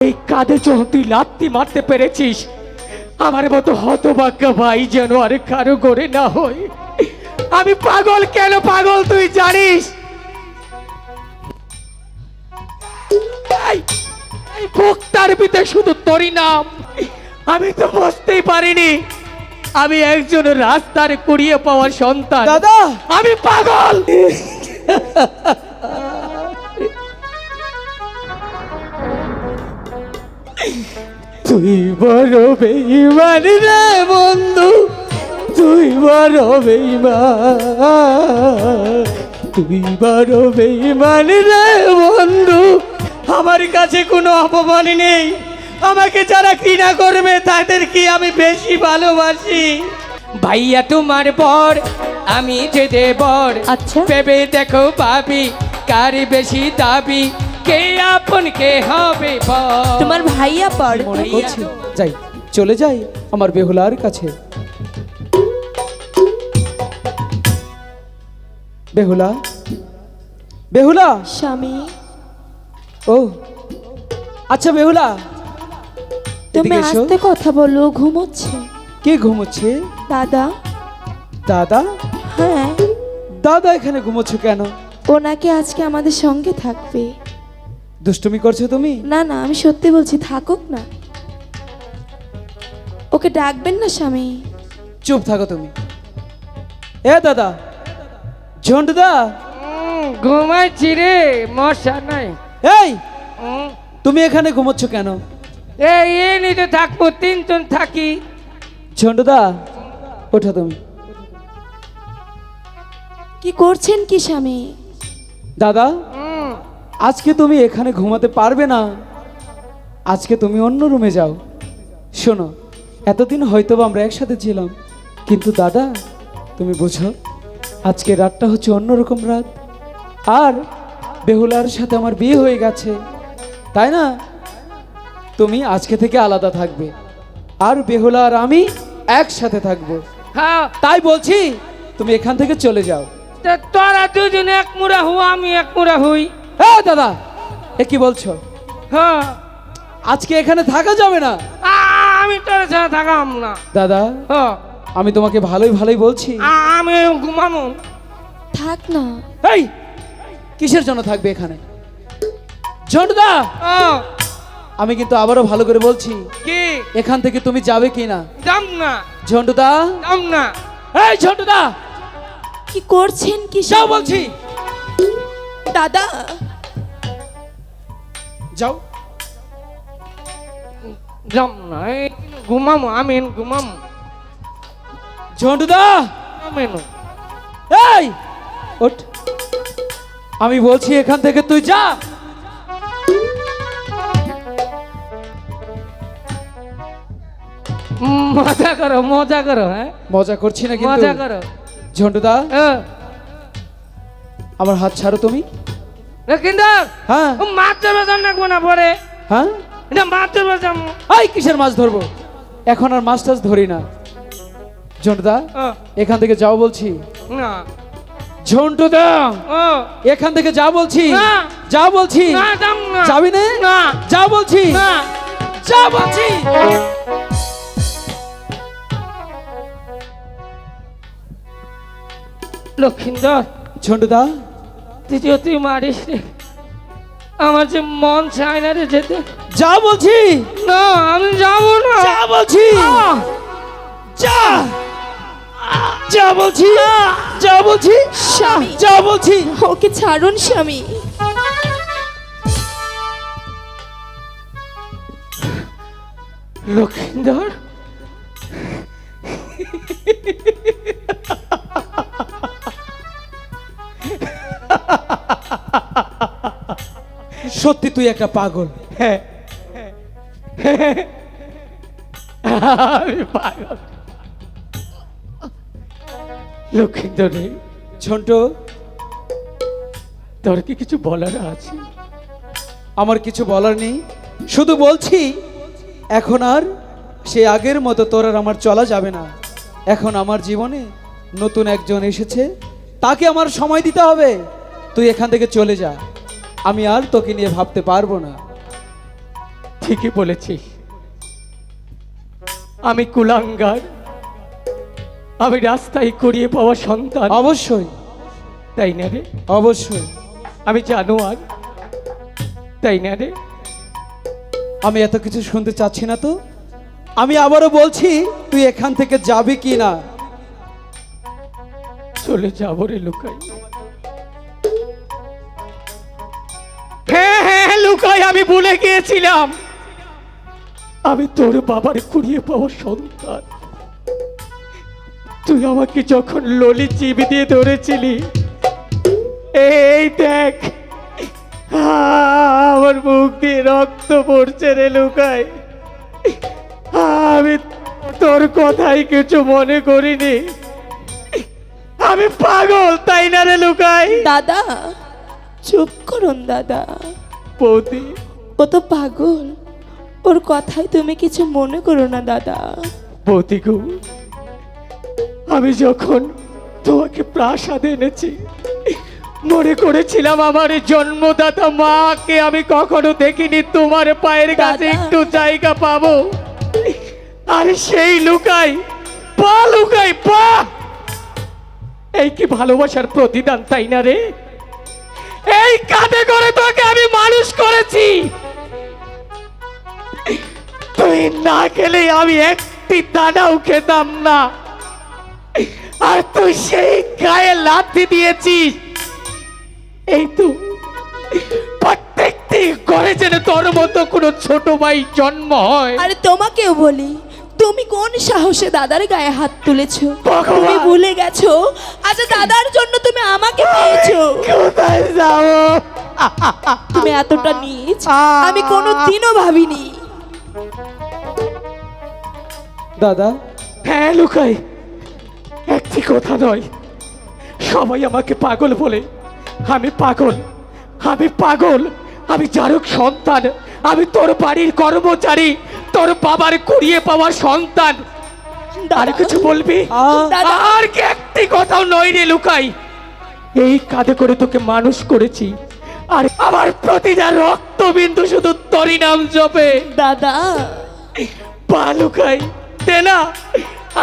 এই কাঁধে যখন তুই লাত্তি মারতে পেরেছিস, আমার মতো হতভাগ্য ভাই যেন আর কারো করে না হয়। আমি পাগল কেন পাগল তুই জানিস? এই বক্তার ভিতরে শুধু তোরই নাম। আমি তো বুঝতেই পারিনি আমি একজন রাস্তার কুড়িয়ে পাওয়ার সন্তান। দাদা আমি পাগল। তুই বড় বেঈমান রে বন্ধু, তুই বড় বেঈমান, তুই বড় বেঈমান রে বন্ধু। আমার কাছে কোনো অপমান নেই, আমাকে যারা ঘৃণা করবে তাদেরকে আমি বেশি ভালোবাসি। ভাইয়া তোমার বর, আমি যে দেবর। আচ্ছা। ভেবে দেখো ভাবি কার বেশি দাবি, কে আপন কে হবে বল। তোমার ভাইয়া পর। মনে করছি যাই, চলে যাই আমার বেহুলার কাছে। বেহুলা, বেহুলা। স্বামী, ও আচ্ছা বেহুলা, তুমি এদিকে এসো। আস্তে কথা বলো, ঘুমোচ্ছে কে ঘুমোচ্ছে? দাদা। দাদা? হ্যাঁ, দাদা এখানে ঘুমোচ্ছে কেন? ও নাকি আজকে আমাদের সঙ্গে থাকবে। দুষ্টুমি করছো তুমি? না না, আমি সত্যি বলছি, থাকুক না। ওকে ডাকবেন না স্বামী। চুপ থাকো তুমি। এ দাদা, ঝন্টুদা। ঘুমাইছি রে, মশা নাই। এই তুমি এখানে ঘুমোচ্ছ কেন? এই নিতে থাকবো, তিনজন থাকি। ঝন্টুদা ওঠো তুমি। কি করছেন কি স্বামী? দাদা আজকে তুমি এখানে ঘুমাতে পারবে না, আজকে তুমি অন্য রুমে যাও। শোনো, এতদিন হয়তো আমরা একসাথে ছিলাম, কিন্তু দাদা তুমি বুঝো আজকে রাতটা হচ্ছে অন্যরকম রাত। আর বেহুলার সাথে আমার বিয়ে হয়ে গেছে, তাই না? তুমি আজকে থেকে আলাদা থাকবে, আর বেহুলা আর আমি একসাথে থাকবো। হ্যাঁ, তাই বলছি তুমি এখান থেকে চলে যাও। তোরা দুজন এক মুড়া হু, আমি এক মুড়া হই। হ্যাঁ দাদা, এ কি বলছো? হ্যাঁ, আজকে এখানে থাকা যাবে না। আমি তোর সাথে থাকাম না। দাদা হ্যাঁ, আমি তোমাকে ভালোই ভালোই বলছি। আমি ঘুমাবো। থাক না। এই কিসের জন্য থাকবে এখানে? ঝন্টুদা আমি কিন্তু আবারও ভালো করে বলছি, কি এখান থেকে তুমি যাবে কি না? যাম না, ঝন্টুদা। যাম না। এই ঝন্টুদা, কি করছেন কি যাও স্বামী? বলছি। দাদা, যাও। যাম না, এই ঘুমামো, আমি ঘুমামো। ঝন্টুদা, আমি এই ওঠ, আমি বলছি এখান থেকে তুই যা। মজা করো, মজা করো। হ্যাঁ, মজা করছি না কিন্তু। মজা করো। ঝন্টুদা আমার হাত ছাড়ো তুমি। কিন্তু হ্যাঁ মাছ ধরবে যাম না না পরে। হ্যাঁ, এটা মাছ ধরবে যাম। এই কিসের মাছ ধরবো? এখন আর মাছ টাছ ধরি না। ঝন্টুদা এখান থেকে যাও বলছি। না, ঝন্টুদা এখান থেকে যা বলছি। না। যা বলছি। না, যাম না। যাবি না? না, যা বলছি। না। যা বলছি। লক্ষিন্দর, ঝন্টুদা তুই মারিস রে, আমার যে মন চায় না রে যেতে। যা বলছি। না, আমি যাবো না। যা বলছি। যা যা বলছি। যা বলছি। স্বামী, যা বলছি। ওকে ছাড়ুন স্বামী। লক্ষিন্দর, সত্যি তুই একটা পাগল। হ্যাঁ, আমি পাগল। লক্ষিন্দর রে, ঝন্টু তোর কি কিছু বলার আছে? আমার কিছু বলার নেই, শুধু বলছি এখন আর সে আগের মতো তোর আর আমার চলা যাবে না। এখন আমার জীবনে নতুন একজন এসেছে, তাকে আমার সময় দিতে হবে। তুই এখান থেকে চলে যা, আমি আর তোকে নিয়ে ভাবতে পারবো না। ঠিকই বলেছিস, আমি কুলাঙ্গার, আমি রাস্তায় কুড়িয়ে পাওয়া সন্তান, অবশ্যই, তাই না রে? অবশ্যই। আমি জানোয়ার, তাই না রে? আমি এত কিছু শুনতে চাচ্ছি না তো। আমি আবারও বলছি, তুই এখান থেকে যাবি কি না? চলে যাবো রে লুকাই। হ্যাঁ হ্যাঁ লুকাই, আমি ভুলে গিয়েছিলাম, আমি তোর বাবার কুড়িয়ে পাওয়া সন্তান। তুই আমাকে যখন ললি চিবি দিয়ে ধরেছিলি, এই দেখ আমার মুখ দিয়ে রক্ত পড়ছে রে লুকাই। আমি তোর কথাই কিছু মনে করিনি, আমি পাগল, তাই না রে লুকাই? দাদা চুপ করুন দাদা, বৌদি, ও তো পাগল, ওর কথাই তুমি কিছু মনে করো না দাদা। বৌদি গো, আমি যখন তোমাকে প্রাসাদে এনেছি, মনে করেছিলাম আমার এই জন্মদাতা মাকে আমি কখনো দেখিনি, তোমার পায়ের কাছে দাদা। একটু জায়গা পাবো। আর সেই লুকাই পা, লুকাই পা, এই কি ভালোবাসার প্রতিদান, তাই না রে? এই কাঁধে করে তোকে আমি মানুষ করেছি, তুই না খেলে আমি একটি দানাও খেতাম না, আর তুই সেই গায়ে লাথি দিয়েছিস। এই তো প্রত্যেকটি ঘরে যেন তোর মতো কোনো ছোট ভাই জন্ম হয়। আরে তোমাকেও বলি, তুমি কোন সাহসে দাদার গায়ে হাত তুলেছো? ভগবান! তুমি ভুলে গেছো আচ্ছা দাদার জন্য তুমি আমাকে পেয়েছো। কোথায় যাবো? তুমি এতটা নীচ আমি কোনোদিনও ভাবিনি। দাদা, হ্যাঁ লুকাই, একটি কথা নয়, সবাই আমাকে পাগল বলে। আমি পাগল, আমি পাগল, আমি জারক সন্তান, আমি তোর বাড়ির কর্মচারী, তোর বাবার কুড়িয়ে পাওয়া সন্তান। আর কিছু বলবি? দাদা। আর কি একটি কথাও নয় রে লুকাই। এই কাঁধে করে তোকে মানুষ করেছি, আর আমার প্রতিটা রক্তবিন্দু শুধু তোরই নাম জপে। দাদা পা লুকাই, দে না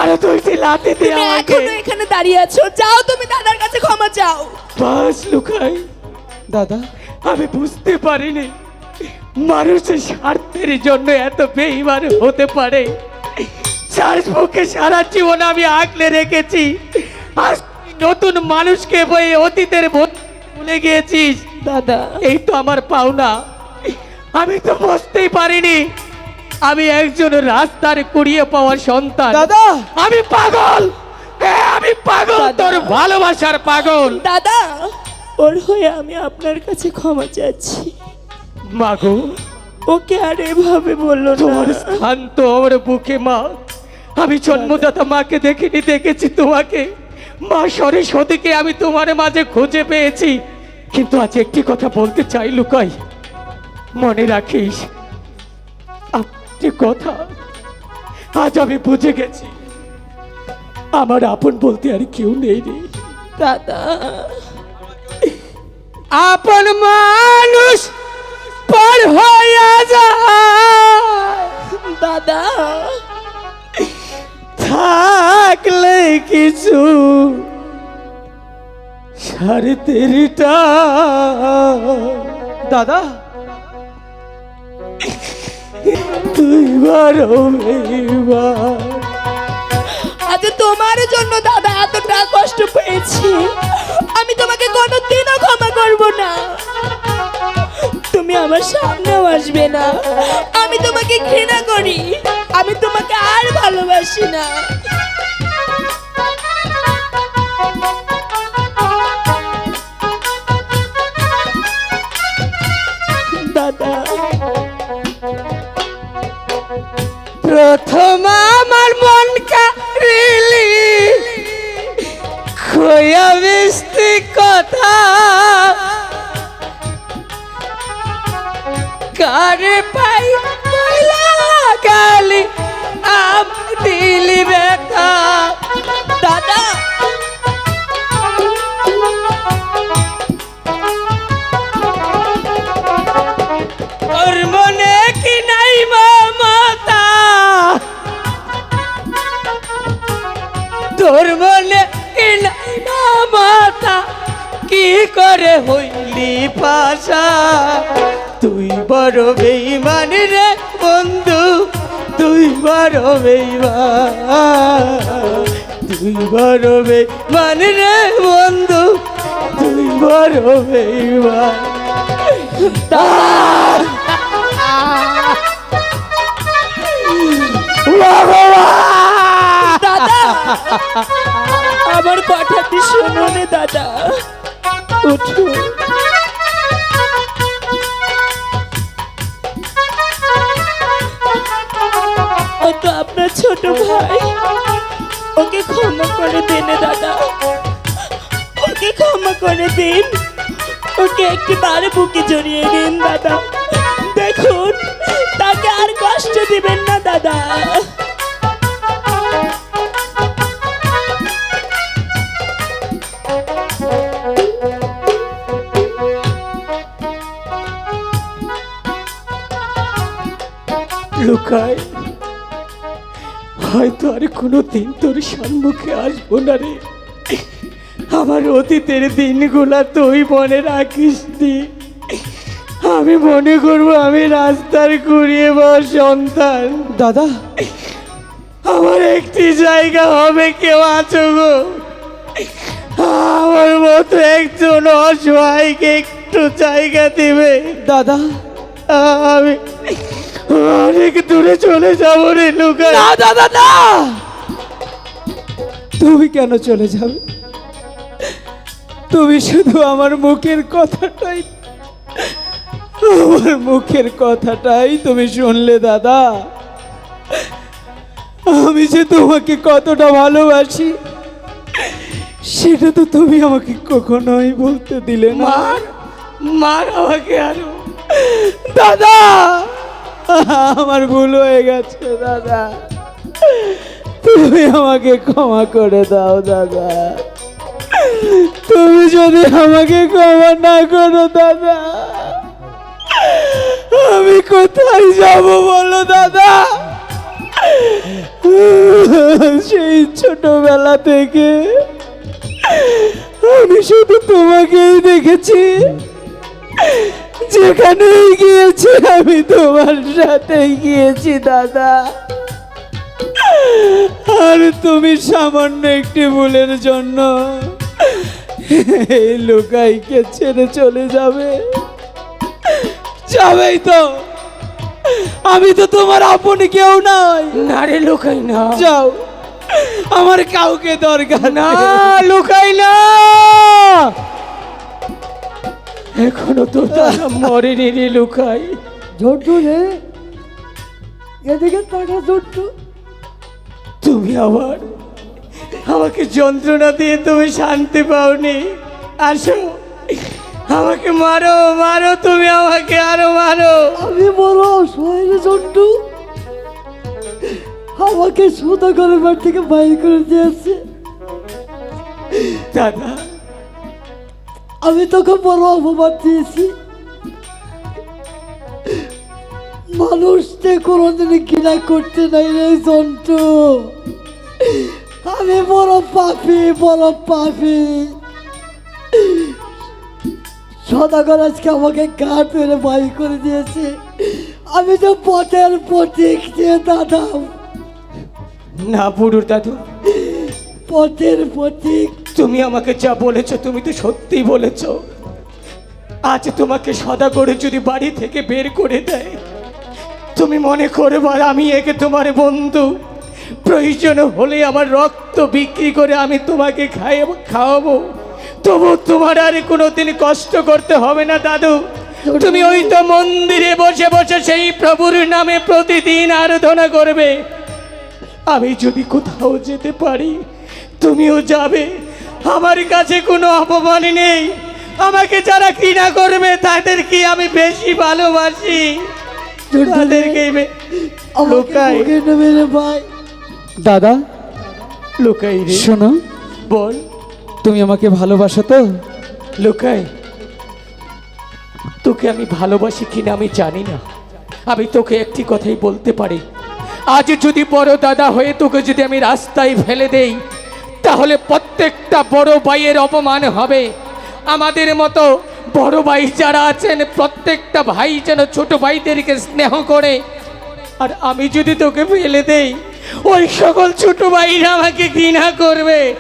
আরো দুইটি লাথি দে তুমি আমাকে। এখনো এখানে দাঁড়িয়ে আছো, যাও তুমি দাদার কাছে ক্ষমা চাও। বাস লুকাই, দাদা, আমি বুঝতে পারিনি মানুষের স্বার্থের জন্য এত বেঈমান হতে পারে। যার বুকে সারা জীবন আমি আগলে রেখেছি, আজ তুই নতুন মানুষকে বয়ে অতীতের ভুলে গিয়েছিস। দাদা এই তো আমার পাওনা, আমি তো বুঝতেই পারিনি আমি একজন রাস্তার কুড়িয়ে পাওয়া সন্তান। দাদা, আমি পাগল, হ্যাঁ আমি পাগল, দাদা। তোর ভালোবাসার পাগল। দাদা ওর হয়ে আমি আপনার কাছে ক্ষমা চাচ্ছি। মাগো, ওকে আর এভাবে বললো তোমার না। স্থান তো আমার বুকে মা। আমি জন্মদাতা মাকে দেখিনি, দেখেছি তোমাকে, মা সরস্বতীকে আমি তোমার মাঝে খুঁজে পেয়েছি। কিন্তু আজ একটি কথা বলতে চাই লুকাই, মনে রাখিস একটি কথা, আজ আমি বুঝে গেছি আমার আপন বলতে আর কেউ নেই রে। দাদা আপন মানুষ পর হইয়া যায়, দাদা থাকলে কিছু সাড়ে তেরিটা। দাদা, তুই বারো বেইমান, আজ তোমার জন্য দাদা এতটা কষ্ট পেয়েছি, আমি তোমাকে কোনোদিনও ক্ষমা করব না। তুমি আমার সামনেও আসবে না, আমি তোমাকে ঘৃণা করি, আমি তোমাকে আর ভালোবাসি না। দাদা প্রথম আমার মন কারিলি খোয়া মিষ্টি কথা, কারে পাই গালি আম দিলি ব্যথা। দাদা ওর মনে কি নাই ভালোবাসা। তুই বড় বেঈমান রে বন্ধু, তুই বড় বেঈমান, তুই বড় বেঈমান রে বন্ধু, তুই বড় বেঈমান। দাদা আমার কথাটি শোনো রে দাদা, উঠো। ও তো আপনার ছোট ভাই, ওকে ক্ষমা করে দিন দাদা, ওকে ক্ষমা করে দিন, ওকে একটিবার বুকে জড়িয়ে নিন দাদা। দেখুন তাকে আর কষ্ট দিবেন না দাদা। লুকাই, হয়তো আর কোনোদিন তোর সম্মুখে আসবো না রে। আমার অতীতের দিনগুলা তুই মনে রাখিস নি। আমি মনে করবো আমি রাস্তার কুড়িয়ে বস সন্তান। দাদা, আমার একটি জায়গা হবে, কেউ আছো গো? আমার মতো একজন অসহায়কে একটু জায়গা দিবে? দাদা, আমি অনেক দূরে চলে যাবো রে লুকাই। না দাদা না, তুমি কেন চলে যাবে? তুমি শুধু আমার মুখের কথাটাই, আমার মুখের কথাটাই তুমি শুনলে দাদা। আমি যে তোমাকে কতটা ভালোবাসি সেটা তো তুমি আমাকে কখনোই বলতে দিলে না। মার মার আমাকে আরো। দাদা, আমার ভুল হয়ে গেছে দাদা, তুমি আমাকে ক্ষমা করে দাও দাদা। তুমি যদি আমাকে ক্ষমা না করো দাদা, আমি কোথায় যাব বলো দাদা? সেই ছোটবেলা থেকে আমি শুধু তোমাকেই দেখেছি, যেখানেই গিয়েছি আমি তোমার সাথে গিয়েছি দাদা। আর তুমি সামান্য একটি ভুলের জন্য এই লুকাইকে ছেড়ে চলে যাবে? যাবেই তো, আমি তো তোমার আপন কেউ নাই। না রে লুকাই না, যাও, আমার কাউকে দরকার না না। লুকাই না। এখনো তো তারা মরেনি রে লুকাই। ঝন্টু রে, এদিকে তাকা ঝন্টু। তুমি আবার আমাকে যন্ত্রণা দিয়ে তুমি শান্তি পাওনি। আসো, আমাকে মারো মারো, তুমি আমাকে আরো মারো। আমি বড় অসহায় রে ঝন্টু, আমাকে সুতা করে বাড়ি থেকে বাইর করে দিয়েছে। দাদা, আমি তোকে বড় অপমান দিয়েছি। মানুষকে কোনোদিন ঘৃণা করতে নাই রে জন্টু। আমি বড় পাপি, বড় পাপি। সদাগর আজকে আমাকে ঘাট মেরে বাড়ি করে দিয়েছে। আমি তো পথের প্রতীক দিয়ে দাদা, না বুড়ুর দাদু, পথের প্রতীক। তুমি আমাকে যা বলেছো তুমি তো সত্যিই বলেছো। আজ তোমাকে সদাগরে যদি বাড়ি থেকে বের করে দেয়, তুমি মনে করবে আমি একে তোমার বন্ধু, প্রয়োজন হলে আমার রক্ত বিক্রি করে আমি তোমাকে খাওয়াবো, তবু তোমার আর কোনোদিন কষ্ট করতে হবে না দাদু। তুমি ওই তো মন্দিরে বসে বসে সেই প্রভুর নামে প্রতিদিন আরাধনা করবে। আমি যদি কোথাও যেতে পারি তুমিও যাবে। আমার কাছে কোনো অপমান নেই। আমাকে যারা ঘৃণা করবে তাদেরকে আমি বেশি ভালোবাসি, তাদেরকে লুকাই। আমাকে নেবে রে ভাই। দাদা, লুকাই রে, শোনো, বল। তুমি আমাকে ভালোবাসো তো? লুকাই, তোকে আমি ভালোবাসি কিনা আমি জানি না। আমি তোকে একটি কথাই বলতে পারি, আজ যদি বড় দাদা হয়ে তোকে যদি আমি রাস্তায় ফেলে দেই, তাহলে প্রত্যেকটা বড় ভাইয়ের অপমান হবে। আমাদের মতো বড় ভাই যারা আছেন প্রত্যেকটা ভাই যেন ছোট ভাইদেরকে স্নেহ করে, আর আমি যদি তোকে ফেলে দেই ওই সকল ছোট ভাইরা আমাকে ঘৃণা করবে।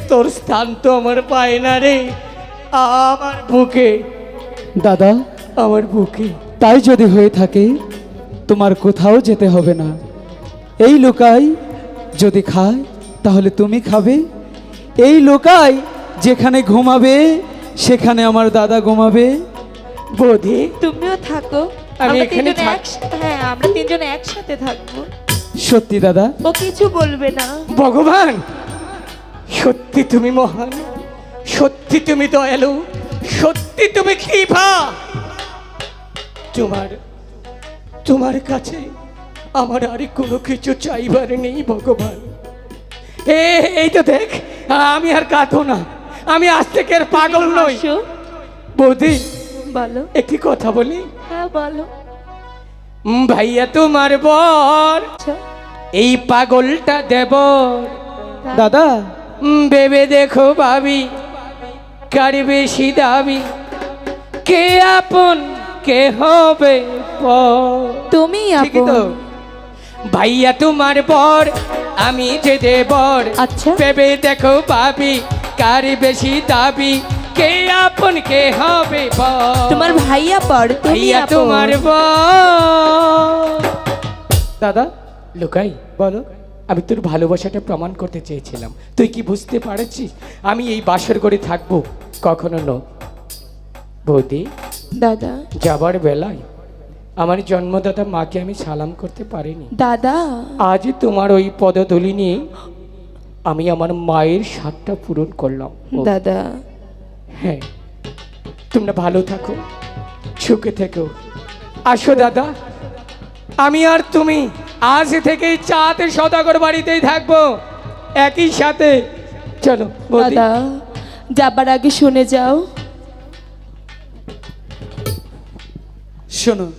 তোর স্থান তো আমার পায় না রে, আমার বুকে, দাদা, আমার বুকে। তাই যদি হয়ে থাকে তোমার কোথাও যেতে হবে না। এই লোকাই যদি খায় তাহলে তুমি খাবে, এই লোকাই যেখানে ঘুমাবে সেখানে আমার দাদা ঘুমাবে। বৌদি, তুমিও থাকো, আমি আমরা এখানে তিনজনে থাক- হ্যাঁ আমরা তিনজনে একসাথে থাকবো। সত্যি দাদা? ও কিছু বলবে না। ভগবান, সত্যি তুমি মহান, সত্যি তুমি দয়ালু, সত্যি তুমি কৃপা। তোমার কাছে আমার আর কোনো কিছু চাইবার নেই ভগবান। এই তো দেখ, আমি আর কাঁদো না, আমি আজ থেকে আর পাগল নই। হাসো। বৌদি, বলো। একটি কথা বলি। হ্যাঁ বলো। ভাইয়া তোমার বর, আচ্ছা, এই পাগলটা দেবর। দাদা, ভেবে দেখো ভাবি, কার বেশি দাবি, কে আপন কে হবে পর? তুমি ঠিকই তো। আপন। ভাইয়া তোমার বর, আমি যে দেবর। আচ্ছা। ভেবে দেখো ভাবি, কার বেশি দাবি, কে আপন কে হবে পর? তোমার ভাইয়া পর, তুমি ভাইয়া আপন। তোমার বর। দাদা লুকাই, বলো। আমি তোর ভালোবাসাটা প্রমাণ করতে চেয়েছিলাম, তুই কি বুঝতে পারছিস আমি এই বাসর ঘরে থাকবো? কখনো ন। বৌদি, দাদা। যাবার বেলায় আমার জন্মদাতা মাকে আমি সালাম করতে পারিনি। দাদা। আজ তোমার ওই পদধূলি নিয়ে আমি আমার মায়ের স্বাদটা পূরণ করলাম। ও, দাদা। হ্যাঁ, তোমরা ভালো থাকো, সুখে থেকো। আসো দাদা, আমি আর তুমি আজ থেকেই চাতে সদাগর বাড়িতেই থাকবো একই সাথে। চলো বৌদি। দাদা, যাবার আগে শুনে যাও। শোনো,